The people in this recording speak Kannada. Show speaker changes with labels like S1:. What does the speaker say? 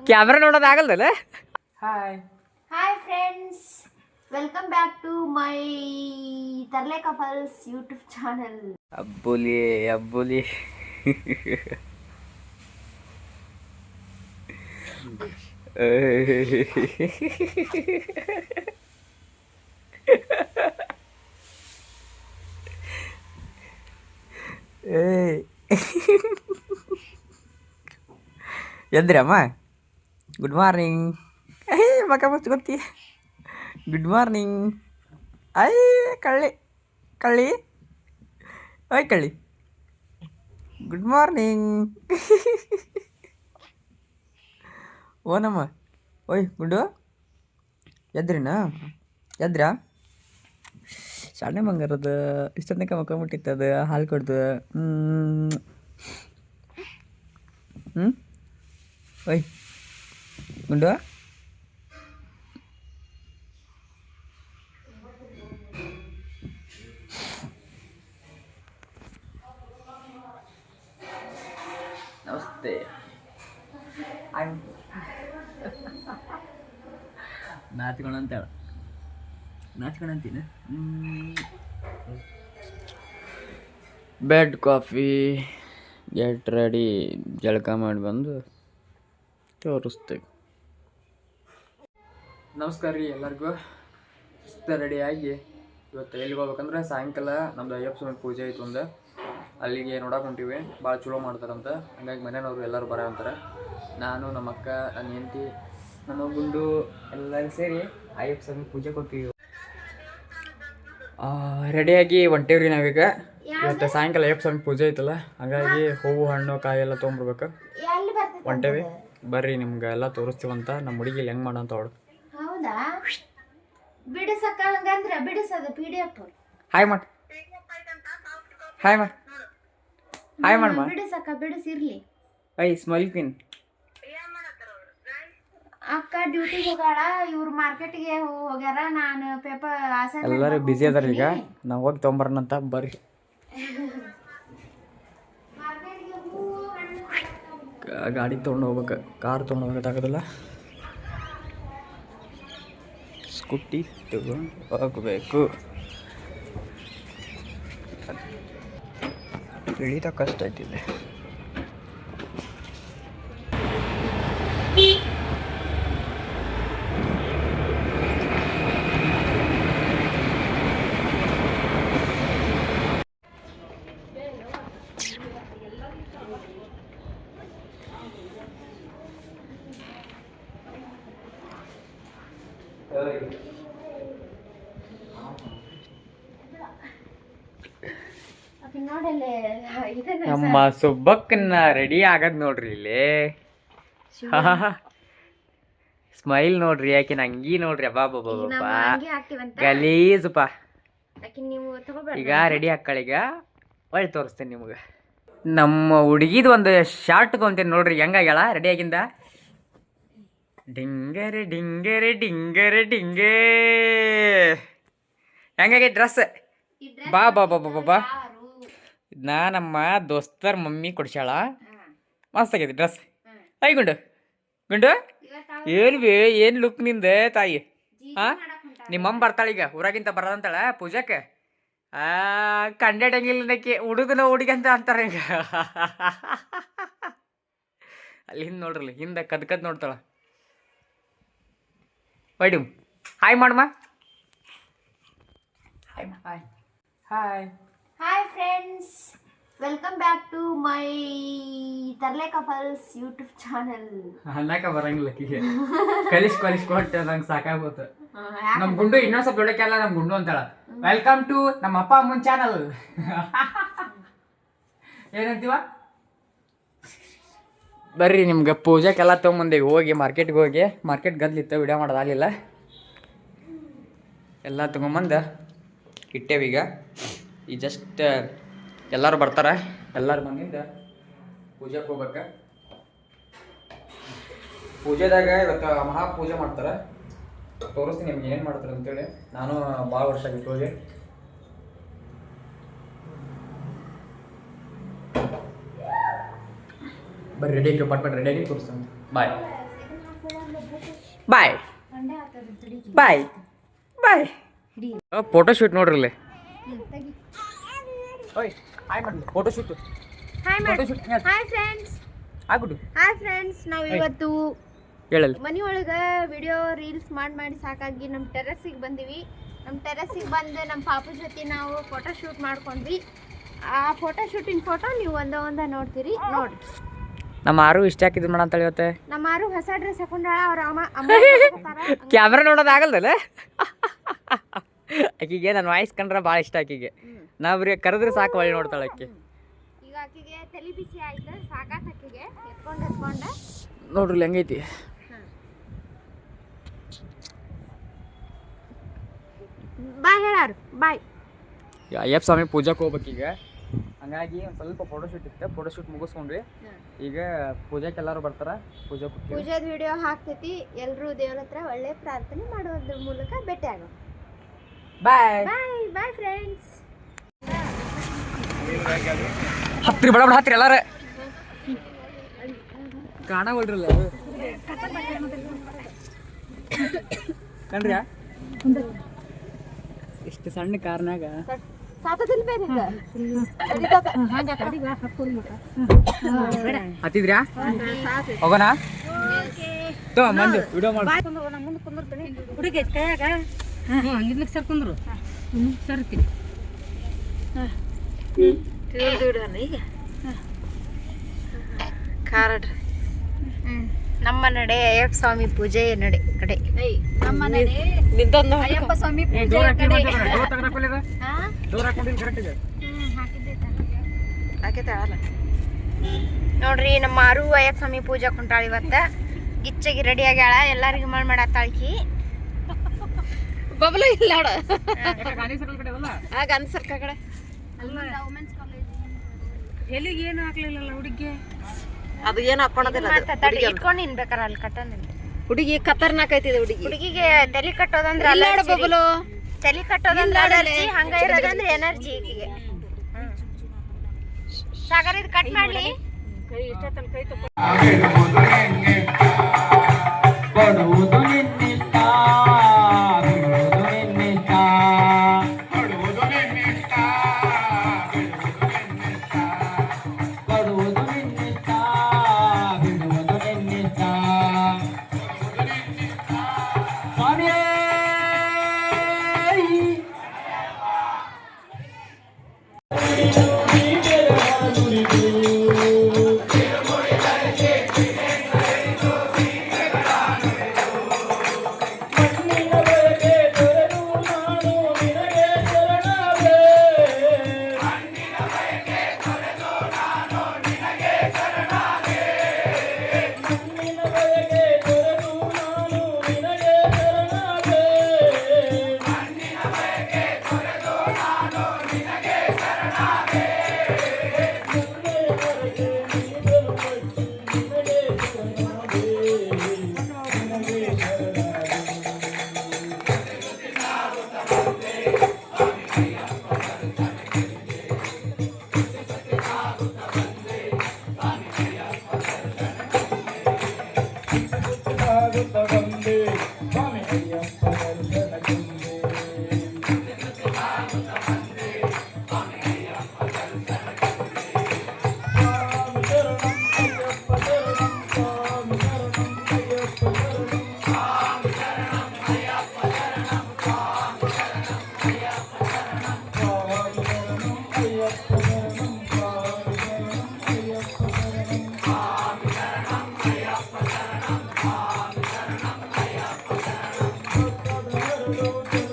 S1: ಕ್ಯಾಮ್ರಾ ನೋಡೋದಾಗಲ್ದಲ್ಲ. Hi
S2: hi friends, welcome back to my ತರ್ಲೆ ಕಪಲ್ಸ್ ಯೂಟ್ಯೂಬ್ ಚಾನಲ್.
S1: ಅಬ್ಬುಲಿ ಅಬ್ಬುಲಿ ಎದ್ರಮ್ಮ? Good morning. ಮಕ್ಕ ಮಸ್ತ್ ಗೊತ್ತಿ. Good morning. ಐ ಕಳ್ಳಿ ಕಳ್ಳಿ ಓಯ್ ಕಳ್ಳಿ. Good morning. ಓನಮ್ಮ. ಓಯ್ ಗುಡ್ಡು ಎದ್ರಿನಾ? ಎದ್ರಾ? ಸಣ್ಣ ಬಂಗಾರದ ಇಷ್ಟೊತ್ತನಕ ಮಕ್ಕೊಂಬಿಟ್ಟಿತ್ತದ. ಹಾಲು ಕೊಡ್ದು. ಓಯ್ ಗುಂಡು. ನಮಸ್ತೆ. ನಾಚ್ಕೊಳಂತೇಳ. ನಾಚ್ಕೊಳಂತೀನಿ. Bed coffee get ready. ಜಳಕ ಮಾಡಿ ಬಂದು ತೋರಿಸ್ತೇವೆ. ನಮಸ್ಕಾರ ರೀ ಎಲ್ಲರಿಗೂ. ರೆಡಿಯಾಗಿ ಇವತ್ತು ಎಲ್ಲಿಗೆ ಹೋಗ್ಬೇಕಂದ್ರೆ ಸಾಯಂಕಾಲ ನಮ್ದು ಅಯ್ಯಪ್ಪ ಸ್ವಾಮಿ ಪೂಜೆ ಐತೆ ಒಂದು, ಅಲ್ಲಿಗೆ ನೋಡಕ್ಕೆ ಹೊಂಟೀವಿ. ಭಾಳ ಚಲೋ ಮಾಡ್ತಾರಂತ, ಹಂಗಾಗಿ ಮನೆಯವರು ಎಲ್ಲರೂ ಬರೋ ಅಂತಾರೆ. ನಾನು ನಮ್ಮ ಅಕ್ಕ, ನನ್ನ ಹೆಂಡತಿ, ನಮ್ಮ ಗುಂಡು ಎಲ್ಲರೂ ಸೇರಿ ಅಯ್ಯಪ್ಪ ಸ್ವಾಮಿ ಪೂಜೆಗೆ ಹೋಗ್ತೀವಿ. ರೆಡಿಯಾಗಿ ಹೊಂಟೇವ್ರಿ ನಾವೀಗ. ಇವತ್ತು ಸಾಯಂಕಾಲ ಅಯ್ಯಪ್ಪ ಸ್ವಾಮಿ ಪೂಜೆ ಐತಲ್ಲ, ಹಾಗಾಗಿ ಹೂವು ಹಣ್ಣು ಕಾಯಿ ಎಲ್ಲ ತೊಗೊಂಬರ್ಬೇಕು. ಹೊಂಟೇವಿ ಬರ್ರಿ, ನಿಮ್ಗೆ ಎಲ್ಲ ತೋರಿಸ್ತೀವಂತ. ನಮ್ಮ ಹುಡುಗಿಲಿ ಹೆಂಗೆ ಮಾಡೋಂತ ಅವಳು.
S2: ಹೌದಾ? ಬಿಡಿಸಕ್ಕ ಹಂಗಂದ್ರೆ ಬಿಡಿಸೋದು PDF.
S1: ಹಾಯ್ ಮಾಡ್. ಹಾಯ್ ಮಾಡ್. ಹಾಯ್ ಮಾಡಮ್ಮ.
S2: ಬಿಡಿಸಕ್ಕ ಬಿಡಿಸಿರ್ಲಿ.
S1: I smile queen.
S2: ಅಕ್ಕ ಡ್ಯೂಟಿಗೆ ಹೋಗಾಳ, ಇವ್ರು ಮಾರ್ಕೆಟ್ಗೆ ಹೋಗ್ಯಾರ. ನಾನು ಪೇಪರ್
S1: ಎಲ್ಲರೂ ಬ್ಯುಸಿ ಅದಾರ ಈಗ. ನಾವು ಹೋಗಿ ತೊಗೊಂಬರೋಣಂತ ಬರ್ರಿ. ಗಾಡಿ ತೊಗೊಂಡು ಹೋಗ್ಬೇಕು, ಕಾರ್ ತೊಗೊಂಡು ಹೋಗೋಕ್ಕಾಗೋದಿಲ್ಲ. ಸ್ಕೂಟಿ ತಗೊಂಡು ಹೋಗಬೇಕು. ಇಳಿತ ಕಷ್ಟ ಐತಿದೆ. ನಮ್ಮ ಸುಬ್ಬಕ್ಕನ್ನ ರೆಡಿ ಆಗದ್ ನೋಡ್ರಿ ಇಲ್ಲಿ. ಸ್ಮೈಲ್ ನೋಡ್ರಿ, ಯಾಕಿನ ಅಂಗಿ ನೋಡ್ರಿ. ಅಬ್ಬಾ ಗಲೀಜುಪ್ಪ. ಈಗ ರೆಡಿ ಹಾಕಳೀಗ, ಒಳ್ಳೆ ತೋರಿಸ್ತೇನೆ ನಿಮ್ಗೆ. ನಮ್ಮ ಹುಡುಗಿದ್ ಒಂದು ಶಾರ್ಟ್ ತೊಗೊಂತೀನಿ ನೋಡ್ರಿ, ಹೆಂಗಾಗ್ಯಾಳ ರೆಡಿ ಆಗಿಂದ. ಡಿಂಗರೆ ಡಿಂಗರೆ ಡಿಂಗರೆ ಡಿಂಗೇ. ಹೆಂಗಾಗೈತೆ ಡ್ರೆಸ್? ಬಾ ಬಾ ಬಾ ಬಾ ಬಾ. ಇದನ್ನ ನಮ್ಮ ದೋಸ್ತರ ಮಮ್ಮಿ ಕೊಡ್ಸ್ಯಾಳ. ಮಸ್ತ್ ಆಗೈತಿ ಡ್ರೆಸ್. ಐ ಗುಂಡು ಗುಂಡು ಏನು ಬೇ, ಏನು ಲುಕ್ ನಿಂದ ತಾಯಿ. ಹಾಂ, ನಿಮ್ಮಮ್ಮ ಬರ್ತಾಳೀಗ, ಊರಾಗಿಂತ ಬರೋದಂತಾಳ ಪೂಜಾಕ್ಕೆ. ಕಂಡೇಟಂಗಿಲ್ಲದಕ್ಕೆ ಹುಡುಗನ ಹುಡುಗಿ ಅಂತ ಅಂತಾರೆ ಈಗ. ಅಲ್ಲಿ ಹಿಂದೆ ನೋಡ್ರಲ್ಲ, ಹಿಂದೆ ಕದ್ ನೋಡ್ತಾಳ. ವೈಡು ಹಾಯ್ ಮಾಡಮ್ಮ. Hi hi hi
S2: hi friends, welcome back to my ತರ್ಲೆ ಕಪಲ್ಸ್ ಯೂಟ್ಯೂಬ್ ಚಾನಲ್.
S1: ಅನ್ನಕ ಬರಂಗಿಲ್ಲ ಕೀಗೆ. ಕಲಿಸ್ಕೊಟ್ಟು ನಂಗೆ ಸಾಕಾಗ್ಬೋತು. ನಮ್ಮ ಗುಂಡು ಇನ್ನೊಂದು ಸ್ವಲ್ಪ ದೊಡ್ಡಕ್ಕೆಲ್ಲ ನಮ್ಮ ಗುಂಡು ಅಂತಾಳ. ವೆಲ್ಕಮ್ ಟು ನಮ್ಮ ಅಪ್ಪ ಅಮ್ಮನ ಚಾನಲ್. ಏನಂತೀವ? ಬರ್ರಿ, ನಿಮ್ಗೆ ಪೂಜಾಕ್ಕೆಲ್ಲ ತೊಗೊಂಬಂದೇವಿ. ಹೋಗಿ ಮಾರ್ಕೆಟ್ಗೆ ಹೋಗಿ, ಮಾರ್ಕೆಟ್ ಗದ್ಲಿತ್ತು, ವಿಡಿಯೋ ಮಾಡೋದಾಗಲಿಲ್ಲ. ಎಲ್ಲ ತೊಗೊಂಬಂದು ಇಟ್ಟೇವೀಗ. ಈ ಜಸ್ಟ್ ಎಲ್ಲರೂ ಬರ್ತಾರೆ, ಎಲ್ಲರೂ ಬಂದಿಂದ ಪೂಜೆಗೆ ಹೋಗ್ಬೇಕು. ಪೂಜೆದಾಗ ಇವತ್ತು ಮಹಾ ಪೂಜೆ ಮಾಡ್ತಾರೆ. ತೋರಿಸ್ತೀನಿ ನಿಮ್ಗೆ ಏನು ಮಾಡ್ತಾರೆ ಅಂತೇಳಿ. ನಾನು ಭಾಳ ವರ್ಷ ಆಗಿತ್ತು ಹೋಗಿ. ಬರ್ರಿ ರೆಡಿ ಆಗಿ ಪಟ್ಪಟ್ ರೆಡಿ ಆಗಿ ತೋರಿಸ್ತಾನೆ. ಬಾಯ್. ಬಾಯ್ ಬಾಯ್ ಬಾಯ್. ಫೋಟೋ ಶೂಟ್ ನೋಡ್ರಿ ಓಯ್ ಹಾಯ್ ಮಾಡಿ photo shoot.
S2: Hi
S1: photo shoot
S2: hi friends.
S1: ಆಗ್ಬಿಡು.
S2: ಹಾಯ್ ಫ್ರೆಂಡ್ಸ್, ನಾವು ಇವತ್ತು
S1: ಹೇಳಲ್ಲ
S2: ಮನೆ ಒಳಗೆ ವಿಡಿಯೋ ರೀಲ್ಸ್ ಮಾಡಿ ಸಾಕಾಗಿ ನಮ್ಮ ಟೆರಸಿಗೆ ಬಂದಿವಿ. ನಮ್ಮ ಟೆರಸಿಗೆ ಬಂದು ನಮ್ಮ ಪಾಪು ಜೊತೆ ನಾವು ಫೋಟೋ ಶೂಟ್ ಮಾಡ್ಕೊಂಡ್ವಿ. ಆ ಫೋಟೋ ಶೂಟಿಂಗ್ ಫೋಟೋ ನೀವು ಒಂದ ನೋಡ್ತೀರಿ. ನೋಡಿ
S1: ನಮ್ಮ ಆರು ಇಷ್ಟ ಹಾಕಿದ್ ಮಾಡ ಅಂತ ಇವತ್ತೆ.
S2: ನಮ್ಮ ಆರು ಹೊಸ ಡ್ರೆಸ್ ಹಾಕೊಂಡಾಳ. ಅವ್ರ
S1: ಕ್ಯಾಮ್ರಾ ನೋಡೋದಾಗಲ್ದಲ್ಲ ಆಕಿಗೆ ನನ್ನ ವಾಯ್ಸ್ ಕಂಡ್ರೆ ಭಾಳ ಇಷ್ಟ ಆಕಿಗೆ. ನಾವ್ರಿ ಕರೆದ್ರೆ ಸಾಕು ಒಳ್ಳೆ ನೋಡ್ತಾಳೆ ಆಕಿ.
S2: ಈಗ ಆಕಿಗೆ ತಲೆ ಬಿಸಿ ಆಯ್ತು, ಸಾಕಾತ್ ಆಕಿಗೆ ಎತ್ಕೊಂಡ
S1: ನೋಡ್ರಿ ಹೆಂಗೈತಿ.
S2: ಬಾಯ್ ಹೇಳಾರು ಬಾಯ್.
S1: ಅಯ್ಯಪ್ಪ ಸ್ವಾಮಿ ಪೂಜಾಕ್ಕೆ ಹೋಗ್ಬೇಕೀಗ, ಹಂಗಾಗಿ ಒಂದು ಸ್ವಲ್ಪ ಫೋಟೋ ಶೂಟ್ ಇತ್ತು. ಫೋಟೋ ಶೂಟ್ ಮುಗಿಸ್ಕೊಂಡ್ವಿ. ಈಗ ಪೂಜಾಕ್ಕೆ ಎಲ್ಲರೂ ಬರ್ತಾರ. ಪೂಜಾದ
S2: ವಿಡಿಯೋ ಹಾಕ್ತೈತಿ. ಎಲ್ಲರೂ ದೇವ್ರ ಹತ್ರ ಒಳ್ಳೆ ಪ್ರಾರ್ಥನೆ ಮಾಡೋದ್ರ ಮೂಲಕ ಭೇಟಿ ಆಗೋ.
S1: ಬಾಯ್
S2: ಬಾಯ್ ಬಾಯ್ ಫ್ರೆಂಡ್ಸ್.
S1: ಹತ್ರಿ ಬಡ ಬಡ ಹತ್ರಿ ಎಲ್ಲಾರ ಕಾಣವಲ್ರಲ್ಲ ಕಣ್ರಿ. ಇಷ್ಟು ಸಣ್ಣ ಕಾರ್ನಾಗ ಹತ್ತಿದ್ರ್ಯಾ ಹೋಗೋಣ ತೋ ಮಂದಿ ವಿಡಿಯೋ ಮಾಡಿ.
S3: ಹುಡುಗಿ ಕೈಯಾಗ ಹಿಂದಕ್ಕೆ ಸರ್ಕೊಂಡ್ರು ಸರ್ತಿ
S2: ಈಗ ಕಾರಡ್ರಿ ನಮ್ಮ ನಡೆ ಅಯ್ಯಪ್ಪ ಸ್ವಾಮಿ ಪೂಜೆ ನಡೆ ಕಡೆ. ನಮ್ಮ ನಡೆ ಅಯ್ಯಪ್ಪ ಸ್ವಾಮಿ ಪೂಜೆ ಕಡೆ. ನೋಡ್ರಿ ನಮ್ಮ ಆರು ಅಯ್ಯಪ್ಪ ಸ್ವಾಮಿ ಪೂಜೆ ಕುಂಟಾಳ ಇವತ್ತ. ಗಿಚ್ಚಾಗಿ ರೆಡಿ ಆಗ್ಯಾಳ. ಎಲ್ಲರಿಗೂ ಮಾಡಾತಾಳ್ಕಿ.
S3: ಬಬಲು ಇಲ್ಲ
S2: ಗಾಂಧಿ ಸರ್ಕಲ್ ಕಡೆ
S3: ಎಲ್ಲಿಗೆ ಏನು ಹಾಕ್ಲಿಲ್ಲ ಹುಡುಗಿ.
S4: ಅದು ಏನು ಹಾಕೋಣದಿಲ್ಲ,
S2: ಇಟ್ಕೊಂಡು ನಿನ್ಬೇಕಾರ ಅಲ್ಲಿ ಕಟ್ಟನ್.
S4: ಹುಡುಗಿ ಖತರ್ನಾಕ್ ಐತಿದೆ.
S2: ಹುಡುಗಿಗೆ ತಲೆ ಕಟ್ಟೋದಂದ್ರೆ
S4: ಬಬಲು
S2: ತಲೆ ಕಟ್ಟೋದಂದ್ರೆ ಅಲರ್ಜಿ, ಹಂಗ ಇರೋದಂದ್ರೆ ಎನರ್ಜಿ ಈಗಿಗೆ. ಸಾಗರ್ ಇದು ಕಟ್ ಮಾಡ್ಲಿ.
S3: ಕೈ ಇಷ್ಟ ತನ್ನ ಕೈ ತಪ್ಪ
S5: Thank you.